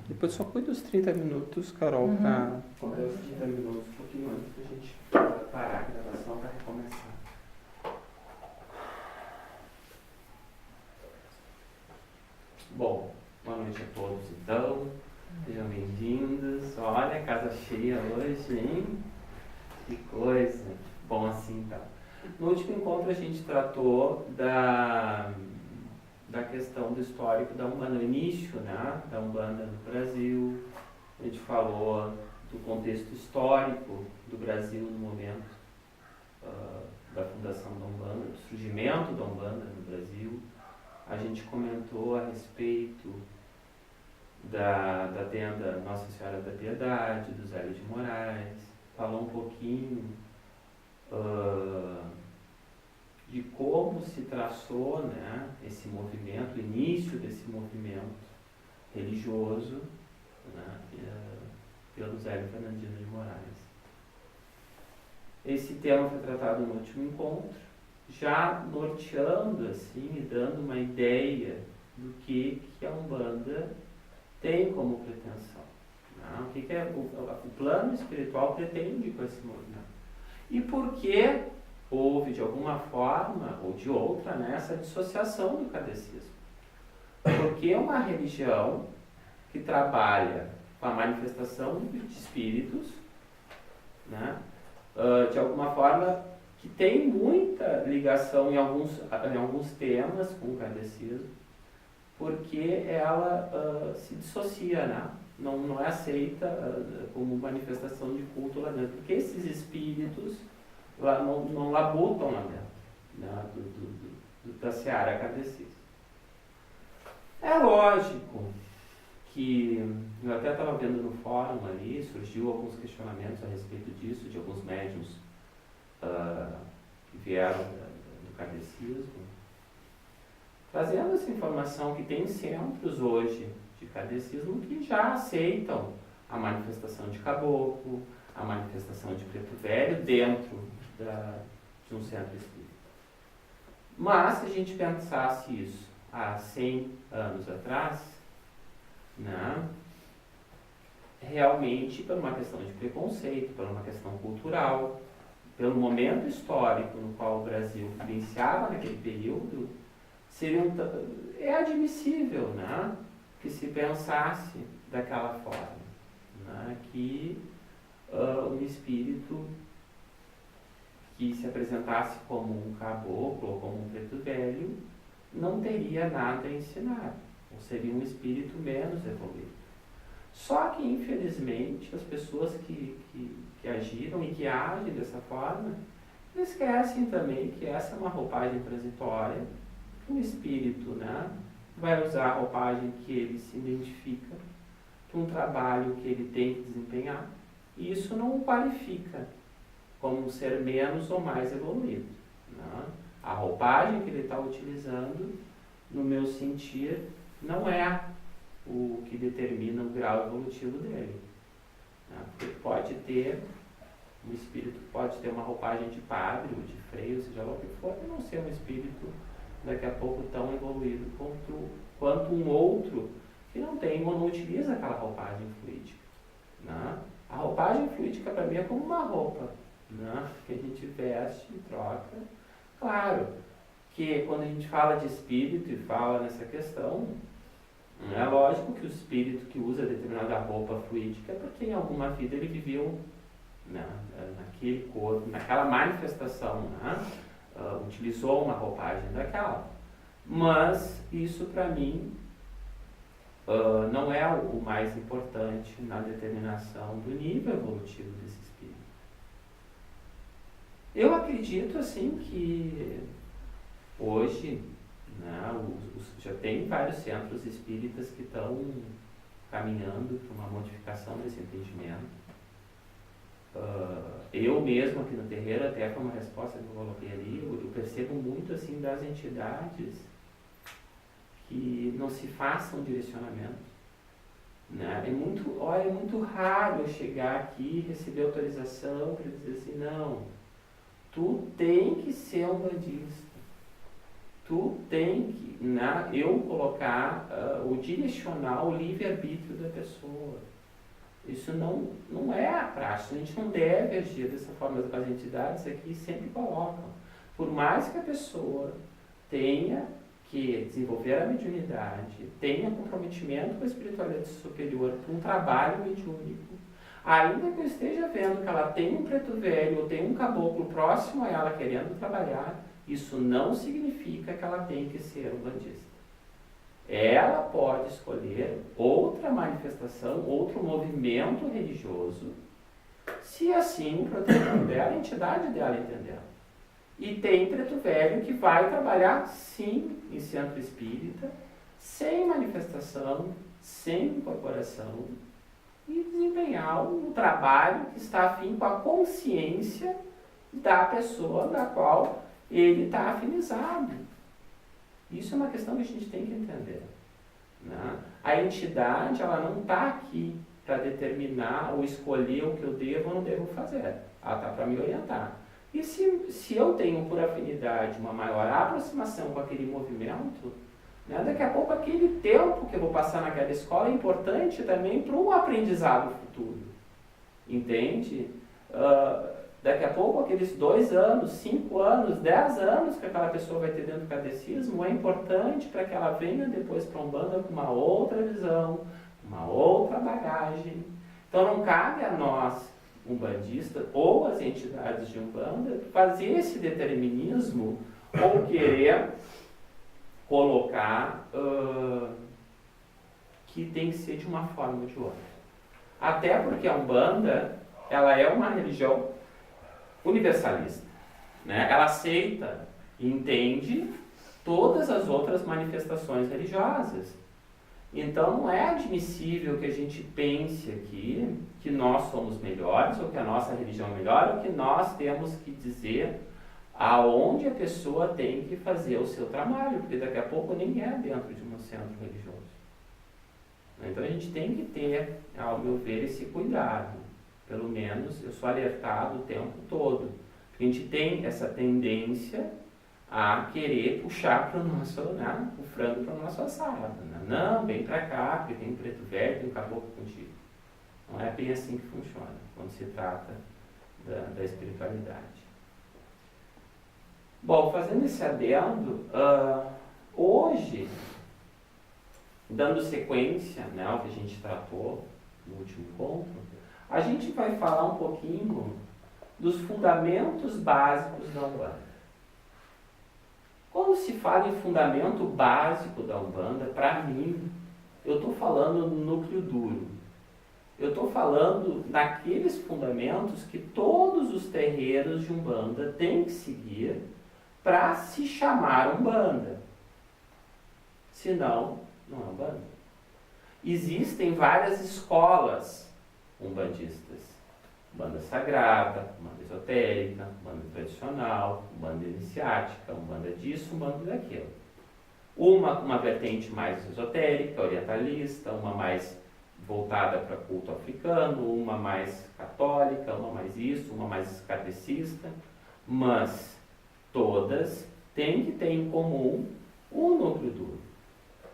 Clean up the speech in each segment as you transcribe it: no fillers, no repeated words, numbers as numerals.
Depois só cuida dos 30 minutos, Carol, pra cobrar os 30 minutos, um pouquinho antes pra gente parar a gravação para recomeçar. Bom, boa noite a todos então, sejam bem-vindos. Olha, casa cheia hoje, hein? Que coisa, bom assim então. No último encontro a gente tratou da questão do histórico da Umbanda, no início, né, da Umbanda no Brasil. A gente falou do contexto histórico do Brasil no momento da fundação da Umbanda, do surgimento da Umbanda no Brasil. A gente comentou a respeito da tenda Nossa Senhora da Piedade, do Zélio de Moraes, falou um pouquinho de como se traçou, né, esse movimento, o início desse movimento religioso, né, pelo Zélio Fernandino de Moraes. Esse tema foi tratado no último encontro, já norteando assim e dando uma ideia do que a Umbanda tem como pretensão, né? O que o plano espiritual pretende com esse movimento. E por que houve, de alguma forma ou de outra, né, essa dissociação do kardecismo. Porque é uma religião que trabalha com a manifestação de espíritos, né, de alguma forma, que tem muita ligação em alguns temas com o kardecismo, porque ela se dissocia, né? Não é aceita como manifestação de culto lá dentro, porque esses espíritos lá não labutam lá dentro, né, da seara kardecista. É lógico que, eu até estava vendo no fórum ali, surgiu alguns questionamentos a respeito disso, de alguns médiuns que vieram do kardecismo, trazendo essa informação que tem centros hoje de kardecismo que já aceitam a manifestação de caboclo, a manifestação de preto velho dentro de um centro espírita. Mas, se a gente pensasse isso há 100 anos atrás, né, realmente, por uma questão de preconceito, por uma questão cultural, pelo momento histórico no qual o Brasil vivenciava naquele período, é admissível, né, que se pensasse daquela forma, né, que um espírito que se apresentasse como um caboclo ou como um preto velho não teria nada a ensinar, ou seria um espírito menos evoluído. Só que, infelizmente, as pessoas que agiram e que agem dessa forma esquecem também que essa é uma roupagem transitória, que um espírito, né, vai usar a roupagem que ele se identifica, que um trabalho que ele tem que desempenhar, e isso não o qualifica como um ser menos ou mais evoluído, né? A roupagem que ele está utilizando, no meu sentir, não é o que determina o grau evolutivo dele, né? Porque um espírito pode ter uma roupagem de padre ou de freio, seja lá o que for, e não ser um espírito daqui a pouco tão evoluído quanto um outro que não utiliza aquela roupagem fluídica, né? A roupagem fluídica para mim é como uma roupa, né, que a gente veste e troca. Claro que quando a gente fala de espírito e fala nessa questão, é lógico que o espírito que usa determinada roupa fluídica é porque em alguma vida ele viveu, né, naquele corpo, naquela manifestação, né, utilizou uma roupagem daquela. Mas isso para mim não é o mais importante na determinação do nível evolutivo desse espírito. Eu acredito assim que hoje, né, já tem vários centros espíritas que estão caminhando para uma modificação desse entendimento. Eu mesmo aqui no terreiro, até como resposta que eu coloquei ali, eu percebo muito assim das entidades que não se façam direcionamento, né? É muito raro eu chegar aqui e receber autorização para dizer assim, não, tu tem que ser um bandista. tu tem que, eu colocar o direcionar o livre-arbítrio da pessoa. Isso não é a prática, a gente não deve agir dessa forma. As entidades aqui sempre colocam. Por mais que a pessoa tenha que desenvolver a mediunidade, tenha comprometimento com a espiritualidade superior para um trabalho mediúnico, ainda que eu esteja vendo que ela tem um preto velho ou tem um caboclo próximo a ela querendo trabalhar, isso não significa que ela tem que ser um bandista. Ela pode escolher outra manifestação, outro movimento religioso, se assim o protetor dela, a entidade dela entender. E tem preto velho que vai trabalhar, sim, em centro espírita, sem manifestação, sem incorporação, e desempenhar um trabalho que está afim com a consciência da pessoa da qual ele está afinizado. Isso é uma questão que a gente tem que entender. Né? A entidade, ela não está aqui para determinar ou escolher o que eu devo ou não devo fazer. Ela está para me orientar. E se eu tenho por afinidade uma maior aproximação com aquele movimento, né, daqui a pouco aquele tempo que eu vou passar naquela escola é importante também para um aprendizado futuro. Entende? Daqui a pouco aqueles 2 anos, 5 anos, 10 anos que aquela pessoa vai ter dentro do catecismo é importante para que ela venha depois para a Umbanda com uma outra visão, uma outra bagagem. Então não cabe a nós, umbandistas, ou as entidades de Umbanda, fazer esse determinismo ou querer colocar que tem que ser de uma forma ou de outra. Até porque a Umbanda, ela é uma religião universalista, né? Ela aceita e entende todas as outras manifestações religiosas. Então não é admissível que a gente pense aqui que nós somos melhores, ou que a nossa religião é melhor, ou que nós temos que dizer aonde a pessoa tem que fazer o seu trabalho, porque daqui a pouco nem é dentro de um centro religioso. Então a gente tem que ter, ao meu ver, esse cuidado. Pelo menos eu sou alertado o tempo todo. A gente tem essa tendência a querer puxar para o nosso, né, o frango para o nosso assado. Né? Não, vem para cá, porque tem um preto velho, tem um caboclo contigo. Não é bem assim que funciona, quando se trata da espiritualidade. Bom, fazendo esse adendo, hoje, dando sequência, né, ao que a gente tratou no último encontro, a gente vai falar um pouquinho dos fundamentos básicos da Umbanda. Quando se fala em fundamento básico da Umbanda, para mim, eu estou falando no núcleo duro. Eu estou falando daqueles fundamentos que todos os terreiros de Umbanda têm que seguir para se chamar Umbanda. Senão, não é Umbanda. Existem várias escolas umbandistas. Umbanda sagrada, Umbanda esotérica, Umbanda tradicional, Umbanda iniciática, Umbanda disso, Umbanda daquilo. Uma vertente mais esotérica, orientalista, uma mais voltada para culto africano, uma mais católica, uma mais isso, uma mais kardecista, mas todas têm que ter em comum um núcleo duro.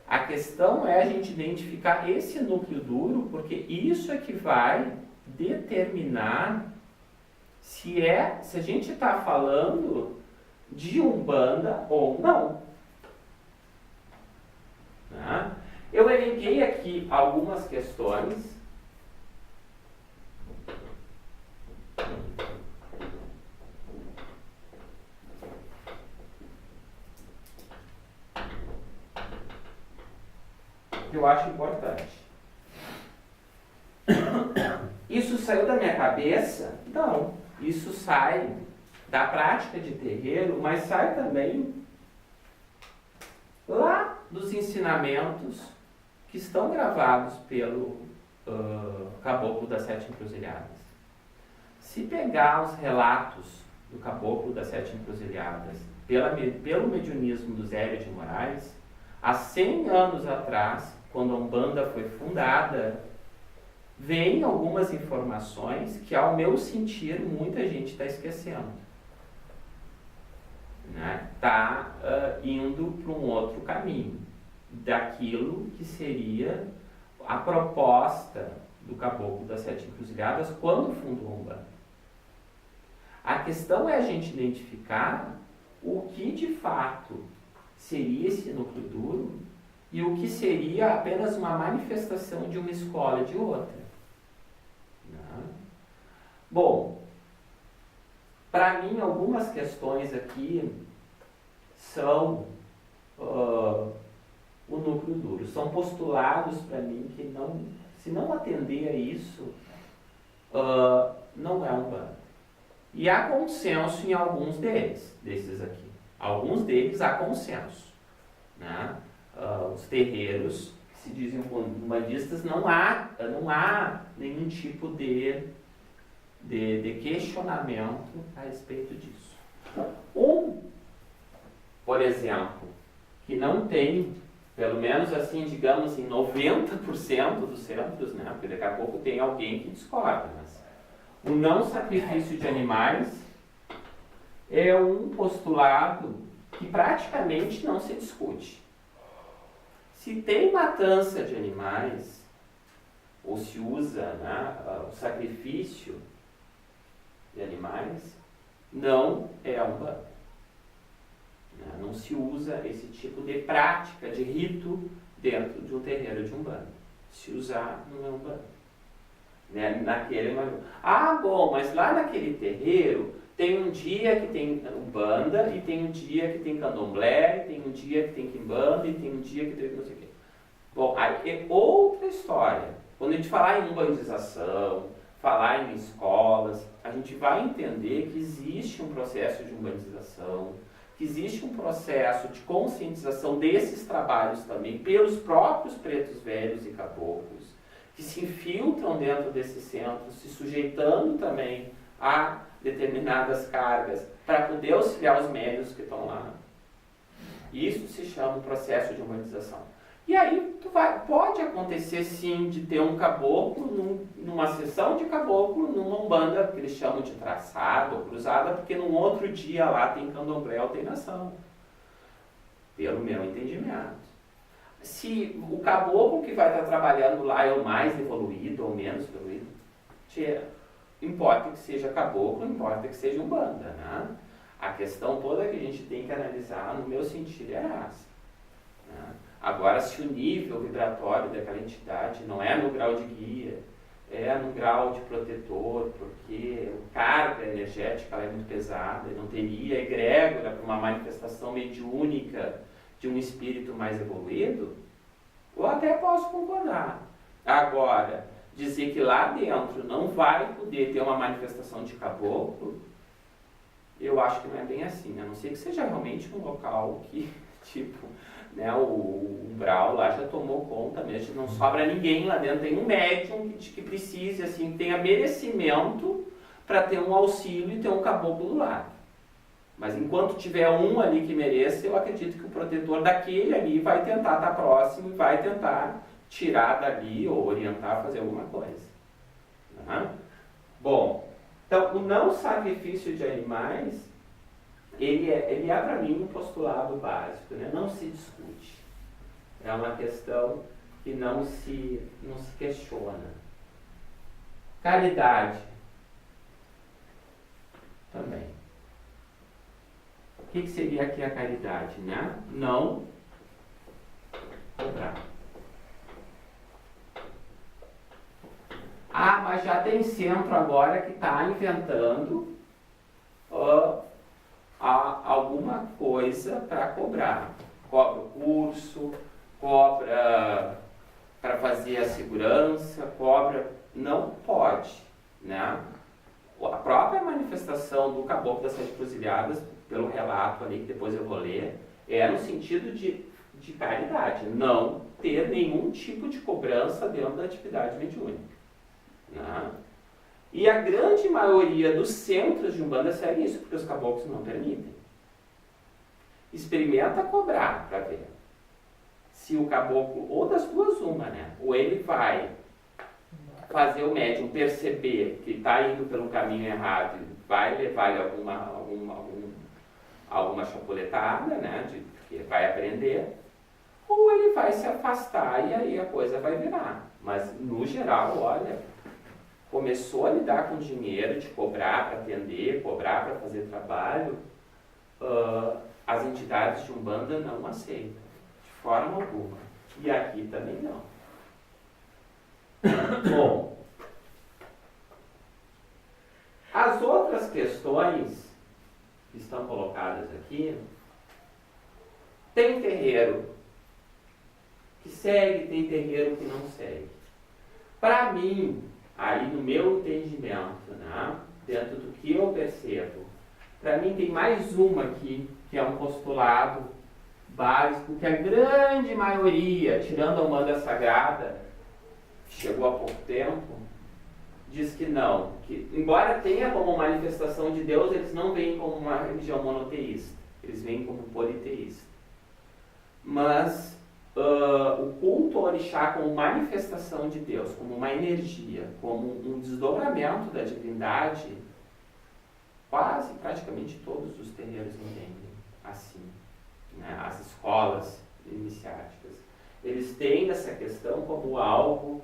A questão é a gente identificar esse núcleo duro, porque isso é que vai determinar se a gente está falando de Umbanda ou não. Né? Eu elenquei aqui algumas questões. Que eu acho importante. Isso saiu da minha cabeça? Não. Isso sai da prática de terreiro, mas sai também lá dos ensinamentos que estão gravados pelo Caboclo das Sete Encruzilhadas. Se pegar os relatos do Caboclo das Sete Encruzilhadas pelo mediunismo do Zélio de Moraes, há 100 anos atrás, quando a Umbanda foi fundada, vem algumas informações que, ao meu sentir, muita gente está esquecendo. né, está indo para um outro caminho daquilo que seria a proposta do Caboclo das Sete Encruzilhadas quando fundou a Umbanda. A questão é a gente identificar o que de fato seria esse núcleo duro e o que seria apenas uma manifestação de uma escola e de outra. Né? Bom, para mim algumas questões aqui são o núcleo duro. São postulados para mim que não, se não atender a isso, não é Umbanda. E há consenso em alguns desses aqui. Alguns deles há consenso. Né? Os terreiros que se dizem umbandistas, não há nenhum tipo de questionamento a respeito disso. Por exemplo, que não tem, pelo menos assim, digamos em 90% dos centros, né? Porque daqui a pouco tem alguém que discorda, mas o não sacrifício de animais é um postulado que praticamente não se discute. Se tem matança de animais, ou se usa, né, o sacrifício de animais, não é Umbanda. Não se usa esse tipo de prática, de rito dentro de um terreiro de Umbanda. Se usar, não é Umbanda. Bom, mas lá naquele terreiro tem um dia que tem Umbanda e tem um dia que tem Candomblé, e tem um dia que tem Quimbanda e tem um dia que tem não sei o quê. Bom, aí é outra história. Quando a gente falar em umbanização, falar em escolas, a gente vai entender que existe um processo de umbanização, que existe um processo de conscientização desses trabalhos também pelos próprios pretos velhos e caboclos, que se infiltram dentro desses centros, se sujeitando também a determinadas cargas para poder auxiliar os médios que estão lá. Isso se chama processo de umbanização. E aí pode acontecer sim de ter um caboclo numa sessão de caboclo, numa umbanda que eles chamam de traçada ou cruzada, porque num outro dia lá tem candomblé ou tem nação. Pelo meu entendimento. Se o caboclo que vai estar trabalhando lá é o mais evoluído ou menos evoluído, importa que seja caboclo, importa que seja umbanda, né? A questão toda que a gente tem que analisar, no meu sentido, é a raça. Né? Agora, se o nível vibratório daquela entidade não é no grau de guia, é no grau de protetor, porque a carga energética ela é muito pesada e não teria egrégora para uma manifestação mediúnica de um espírito mais evoluído, eu até posso concordar. Agora, dizer que lá dentro não vai poder ter uma manifestação de caboclo, eu acho que não é bem assim, a não ser que seja realmente um local que, tipo, né, o umbral lá já tomou conta mesmo, não sobra ninguém lá dentro, tem um médium que precise, assim, que tenha merecimento para ter um auxílio e ter um caboclo do lado. Mas enquanto tiver um ali que mereça, eu acredito que o protetor daquele ali vai tentar estar próximo e vai tentar tirar dali ou orientar a fazer alguma coisa. Né? Bom, então o não sacrifício de animais, ele é para mim um postulado básico, né? Não se discute. É uma questão que não se questiona. Caridade. Também. O que seria aqui a caridade, né? Não cobrar. Mas já tem centro agora que está inventando alguma coisa para cobrar. Cobra o curso, cobra para fazer a segurança, cobra... Não pode, né? A própria manifestação do Caboclo das Sete Encruzilhadas, pelo relato ali que depois eu vou ler, é no sentido de caridade, não ter nenhum tipo de cobrança dentro da atividade mediúnica. Né? E a grande maioria dos centros de Umbanda segue isso, porque os caboclos não permitem. Experimenta cobrar para ver se o caboclo, ou das duas uma, né? Ou ele vai fazer o médium perceber que está indo pelo caminho errado e vai levar-lhe alguma chapuletada, né, que vai aprender, ou ele vai se afastar e aí a coisa vai virar. Mas, no geral, olha, começou a lidar com dinheiro, de cobrar para atender, cobrar para fazer trabalho, as entidades de Umbanda não aceitam, de forma alguma. E aqui também não. Bom, as outras questões que estão colocadas aqui, tem terreiro que segue, tem terreiro que não segue. Para mim, aí no meu entendimento, né, dentro do que eu percebo, para mim tem mais uma aqui, que é um postulado básico, que a grande maioria, tirando a Umbanda Sagrada, que chegou há pouco tempo, diz que não, que embora tenha como manifestação de Deus, eles não veem como uma religião monoteísta, eles veem como politeísta. Mas o culto ao orixá como manifestação de Deus, como uma energia, como um desdobramento da divindade, quase, praticamente todos os terreiros entendem assim, né? As escolas iniciáticas. Eles têm essa questão como algo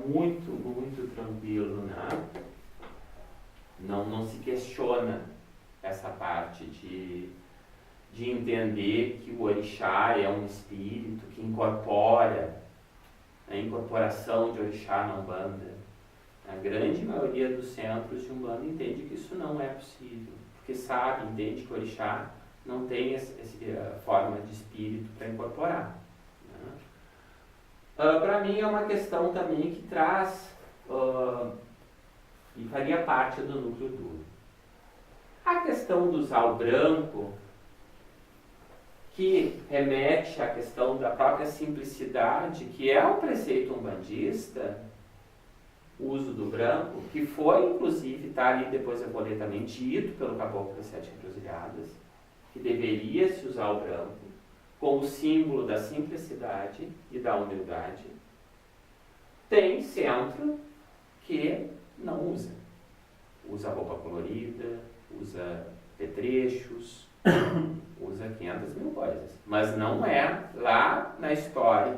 muito, muito tranquilo, né? Não se questiona essa parte de entender que o orixá é um espírito que incorpora, a incorporação de orixá na Umbanda. A grande maioria dos centros de Umbanda entende que isso não é possível, porque sabe, entende que o orixá não tem essa forma de espírito para incorporar. Para mim é uma questão também que traz e faria parte do núcleo duro. A questão do usar o branco, que remete à questão da própria simplicidade, que é o preceito umbandista, o uso do branco, que foi, inclusive, está ali, depois eu vou ler também, dito pelo Caboclo das Sete Encruzilhadas, que deveria se usar o branco como símbolo da simplicidade e da humildade. Tem centro que não usa. Usa roupa colorida, usa petrechos, usa 500 mil coisas. Mas não é lá na história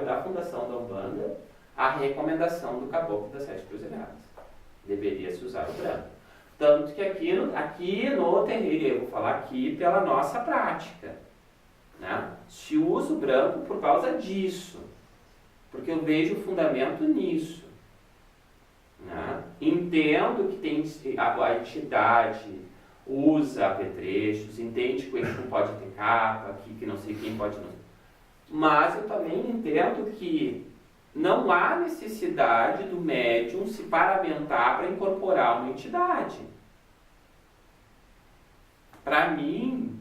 da fundação da Umbanda, a recomendação do Caboclo das Sete Encruzilhadas. Deveria se usar o branco. Tanto que aqui no terreiro, eu vou falar aqui pela nossa prática, né? Se usa o branco por causa disso, porque eu vejo o fundamento nisso, né? Entendo que tem a entidade usa apetrechos, entende que o Exu pode ter capa, que não sei quem pode não. Mas eu também entendo que não há necessidade do médium se paramentar para incorporar uma entidade. Para mim,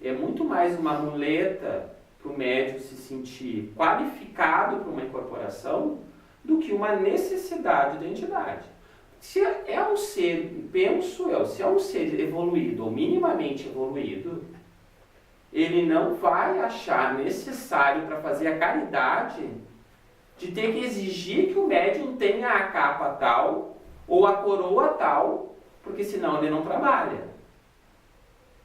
é muito mais uma muleta para o médium se sentir qualificado para uma incorporação do que uma necessidade da entidade. Se é um ser, penso eu, se é um ser evoluído ou minimamente evoluído, ele não vai achar necessário para fazer a caridade de ter que exigir que o médium tenha a capa tal ou a coroa tal, porque senão ele não trabalha.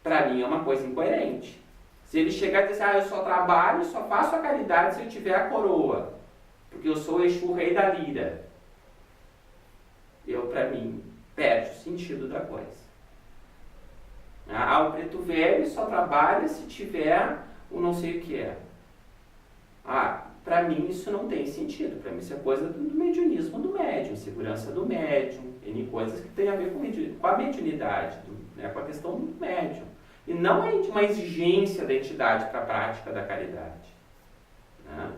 Para mim é uma coisa incoerente. Se ele chegar e dizer, eu só trabalho, só faço a caridade se eu tiver a coroa, porque eu sou o Exu, rei da lira. Para mim, perde o sentido da coisa. O preto velho só trabalha se tiver o não sei o que é. Para mim isso não tem sentido. Para mim isso é coisa do mediunismo do médium, segurança do médium, coisas que tem a ver com a mediunidade, com a questão do médium. E não é uma exigência da entidade para a prática da caridade. Né?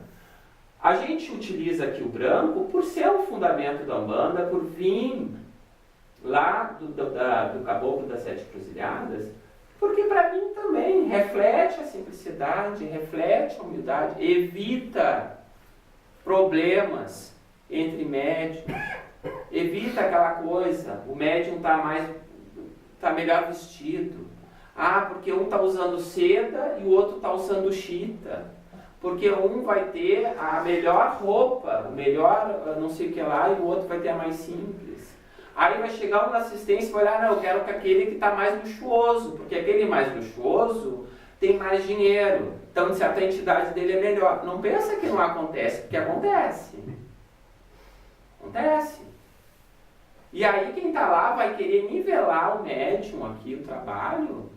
A gente utiliza aqui o branco por ser o fundamento da Umbanda, por vir lá do Caboclo das Sete Encruzilhadas, porque para mim também reflete a simplicidade, reflete a humildade, evita problemas entre médiums, evita aquela coisa, o médium está melhor vestido, porque um está usando seda e o outro está usando chita, porque um vai ter a melhor roupa, o melhor não sei o que lá, e o outro vai ter a mais simples. Aí vai chegar um assistência e vai olhar, não, eu quero que aquele que está mais luxuoso, porque aquele mais luxuoso tem mais dinheiro, então de certa entidade dele é melhor. Não pensa que não acontece, porque acontece. Acontece. E aí quem está lá vai querer nivelar o médium aqui, o trabalho,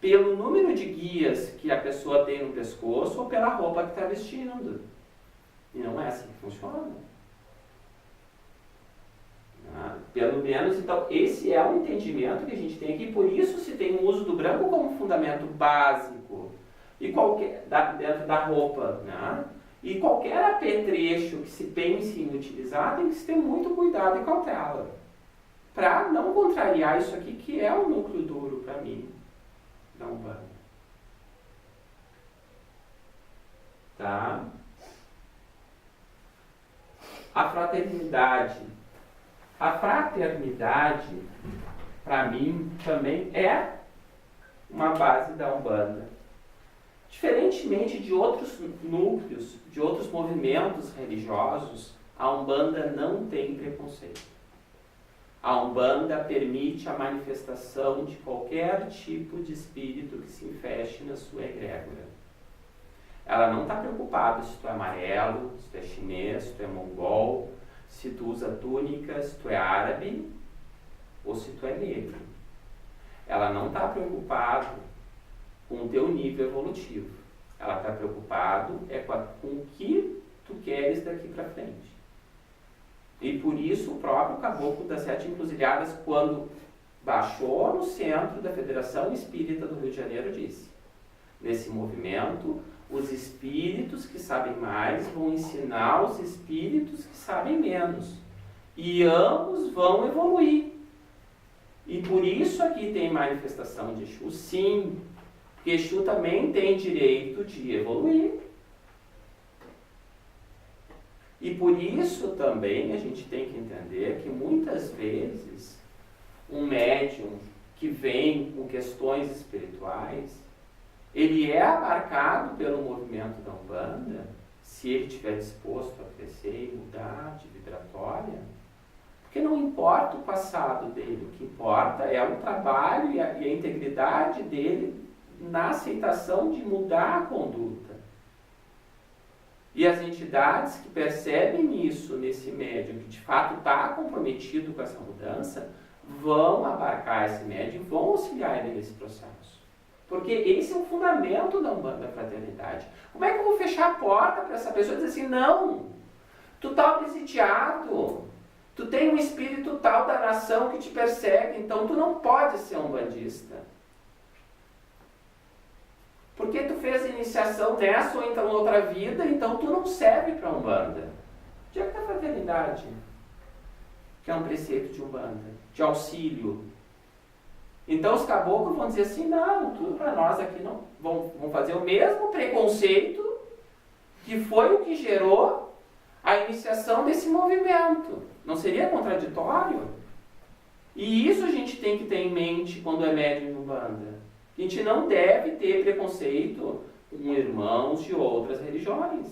pelo número de guias que a pessoa tem no pescoço ou pela roupa que está vestindo. E não é assim que funciona. Pelo menos, então, esse é o entendimento que a gente tem aqui. Por isso se tem o uso do branco como fundamento básico e dentro da roupa. Né? E qualquer apetrecho que se pense em utilizar tem que se ter muito cuidado e cautela. Para não contrariar isso aqui, que é o núcleo duro para mim da Umbanda. Tá? A fraternidade. A fraternidade, para mim, também é uma base da Umbanda. Diferentemente de outros núcleos, de outros movimentos religiosos, a Umbanda não tem preconceito. A Umbanda permite a manifestação de qualquer tipo de espírito que se infeste na sua egrégora. Ela não está preocupada se tu é amarelo, se tu é chinês, se tu é mongol, se tu usa túnica, se tu é árabe ou se tu é negro. Ela não está preocupada com o teu nível evolutivo. Ela está preocupada com o que tu queres daqui para frente. E por isso o próprio Caboclo das Sete Encruzilhadas, quando baixou no centro da Federação Espírita do Rio de Janeiro, disse: nesse movimento, os espíritos que sabem mais vão ensinar os espíritos que sabem menos. E ambos vão evoluir. E por isso aqui tem manifestação de Exu, sim. Porque Exu também tem direito de evoluir. E por isso também a gente tem que entender que muitas vezes um médium que vem com questões espirituais, ele é abarcado pelo movimento da Umbanda, se ele estiver disposto a crescer e mudar de vibratória, porque não importa o passado dele, o que importa é o trabalho e a integridade dele na aceitação de mudar a conduta. E as entidades que percebem isso nesse médium, que de fato está comprometido com essa mudança, vão abarcar esse médium e vão auxiliar ele nesse processo. Porque esse é o fundamento da Umbanda Fraternidade. Como é que eu vou fechar a porta para essa pessoa e dizer assim, não, tu está obsidiado, tu tem um espírito tal da nação que te persegue, então tu não pode ser um bandista. Porque tu fez a iniciação nessa ou então outra vida, então tu não serve para Umbanda. Onde é que está a fraternidade? Que é um preceito de Umbanda, de auxílio. Então os caboclos vão dizer assim, não, tudo para nós aqui não. Vão fazer o mesmo preconceito que foi o que gerou a iniciação desse movimento. Não seria contraditório? E isso a gente tem que ter em mente quando é médium de Umbanda. A gente não deve ter preconceito com irmãos de outras religiões.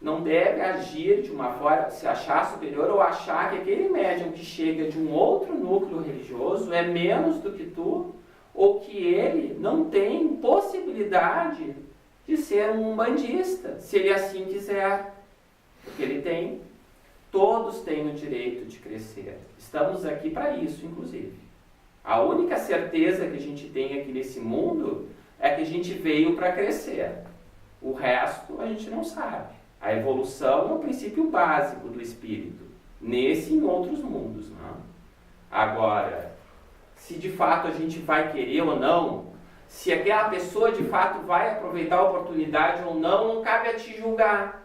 Não deve agir de uma forma, se achar superior ou achar que aquele médium que chega de um outro núcleo religioso é menos do que tu, ou que ele não tem possibilidade de ser um umbandista, se ele assim quiser. Porque ele tem. Todos têm o direito de crescer. Estamos aqui para isso, inclusive. A única certeza que a gente tem aqui nesse mundo é que a gente veio para crescer. O resto a gente não sabe. A evolução é o princípio básico do espírito, nesse e em outros mundos. Não? Agora, se de fato a gente vai querer ou não, se aquela pessoa de fato vai aproveitar a oportunidade ou não cabe a ti julgar.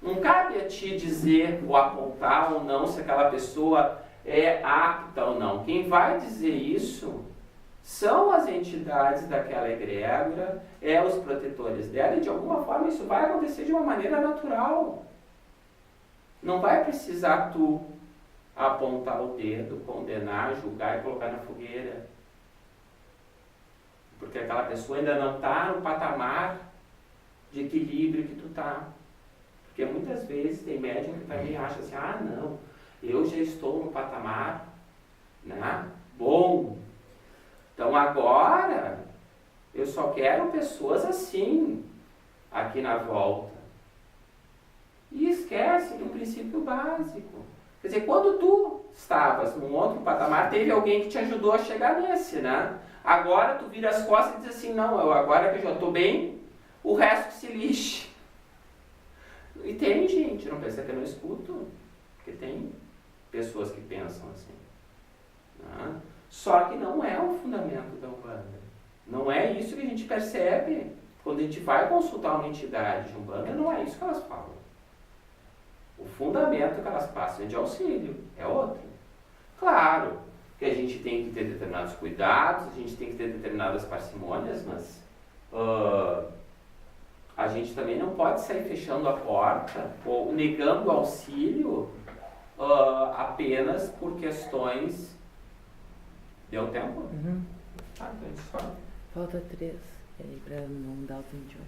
Não cabe a ti dizer ou apontar ou não se aquela pessoa é apta ou não. Quem vai dizer isso são as entidades daquela egrégora, os protetores dela, e de alguma forma isso vai acontecer de uma maneira natural. Não vai precisar tu apontar o dedo, condenar, julgar e colocar na fogueira. Porque aquela pessoa ainda não está no patamar de equilíbrio que tu está. Porque muitas vezes tem médium que também acha assim, não, eu já estou no patamar, né, bom. Então agora eu só quero pessoas assim aqui na volta. E esquece do princípio básico. Quer dizer, quando tu estavas num outro patamar, teve alguém que te ajudou a chegar nesse, né? Agora tu vira as costas e diz assim, não, agora que eu já estou bem, o resto se lixe. E tem gente, não pensa que eu não escuto, porque tem pessoas que pensam assim. Né? Só que não é o fundamento da Umbanda. Não é isso que a gente percebe quando a gente vai consultar uma entidade de Umbanda, não é isso que elas falam. O fundamento que elas passam é de auxílio, é outro. Claro que a gente tem que ter determinados cuidados, a gente tem que ter determinadas parcimônias, mas a gente também não pode sair fechando a porta ou negando auxílio apenas por questões... Deu tempo? Uhum. Ah, então a gente só... Falta 3, aí pra não dar o 21.